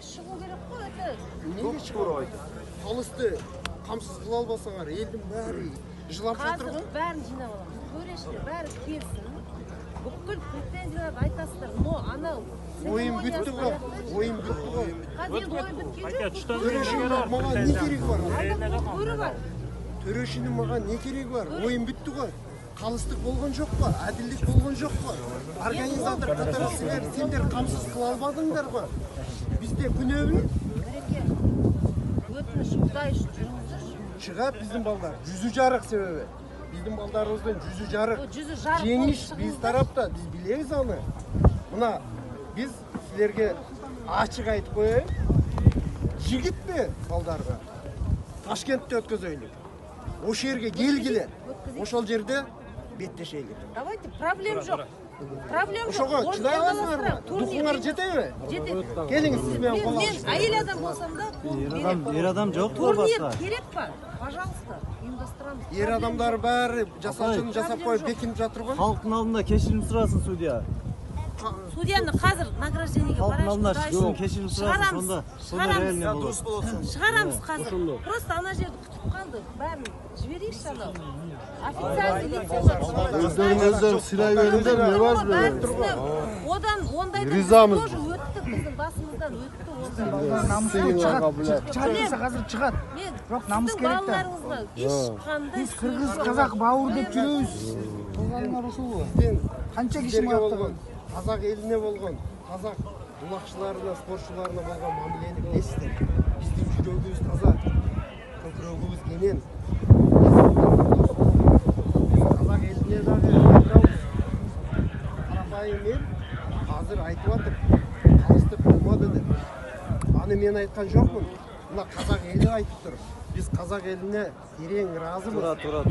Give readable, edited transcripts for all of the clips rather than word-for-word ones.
шығу керек қой, это. Неге шығармайды? Қалысты қамсыз қыла албасаңар, елдің бәрі жылап жатыр ғой. Қазір бәрін жинап аламыз. Төрешілер бәрі келсін. Бүкіл претензияларды айтасыздар. Но анау Ойын бітті ғой. Ойын бітті ғой. Қазір ойын біткен жоқ. Төрешінің маған не керек бар? Көрі бар. Төрешінің маған не керек бар? Ойын бітті ғой. Қалыстық болған жоқ па? Әділдік болған жоқ па? Организатор қатарсыңдар, сендер қамсыз қыла албадыңдар ба? Бізде күнәуі Әреке, өтініш Құдай үшін жүріңіздерші. шығады біздің балдар. Жүзі жарық себебі. Біздің балдарымыздың жүзі жарық. Жүзі жарық Жеңіш болып біз тарапта, біз білеміз аны. Мына біз сілерге ашық айтып қояйын. Жігіт пе балдарға? Ташкентте өткізейлік. Ош жерге келгіле. Ошол жерде беттешейлік. Давайте, проблем жоқ. Проблем жоқ. Ошоға чыдай аласыңар ма? Духыңар жетей ме? Жетеді. Келіңіз сіз менен қол Мен алышып. әйел адам болсам да, Ер адам жоқ па турнир басқа? керек па? Пожалуйста, ұйымдастырамыз. Ер адамдар бәрі жасаушыны жасап қойып бекініп жатыр ғой. Халықтың алдында кешірім сұрасын судья. Судьяны қазір награждениеге Халықтың барайық. алдында кешірім сұрасын, сонда реальный болады. Шығарамыз қазір. Просто ана жерді күтіп қалды. Бәрін жіберейікші анау. Официальный лицелар. Өздеріңізден сыйлай беріңдер, не бар Бәрін бі? түсініп, одан ондайдан Ризамыз. тоже өттік, біздің басымыздан өтті ондай. Шығады қазір шығады. Мен Жоқ, намыс сіздің керек та. балаларыңызға ешқандай Біз қырғыз, қазақ бауыр деп жүрміз. Болғаныңар осы ғой. Қанша кешім Сіздерге болған, аяқтаған? қазақ еліне болған, қазақ бұлақшыларына, спортшыларына болған мамилені білесіздер. Біздің жүрегіміз таза, көкірегіміз кенен. Қазақ еліне дағы қарапайым ел қазір айтып жатыр, қалыстық болмады деп. Аны мен айтқан жоқпын. Мына қазақ елі айтып тұр. Біз қазақ еліне терең разымыз. Тура.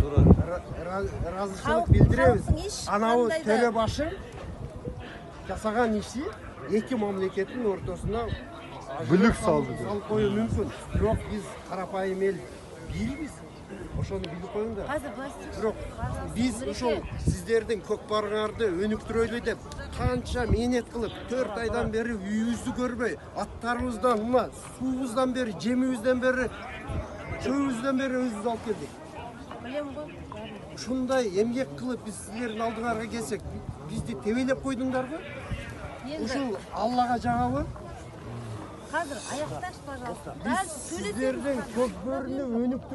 Разышылық білдіреміз. халықтың ешқандай Анау да- төре башы жасаған иши екі мемлекеттің ортасына Бүлік салды. салып қою мүмкін. Жоқ, біз қарапайым ел билбіз. Ошоны біліп қойыңдар. Қазір былай істейікші. Жоқ, біз ошол сіздердің көкпарыңарды өнүктүрөйлү деп қанша менет қылып 4 айдан бері үйүбүздү көрбөй, аттарыбыздан, мына суубуздан бери, жемибизден бери, чөйүбүздөн бери өзүбүз алып келдик. Білем ғой. бәрін. Ушундай эмгек кылып биз силердин алдыңарга келсек, бизди тебелеп койдуңдар го? Енді Ушул Аллага жагабы? қазір аяқташы, пожалуйста. Биз сиздердин көкпөрүнү өнүктүрүп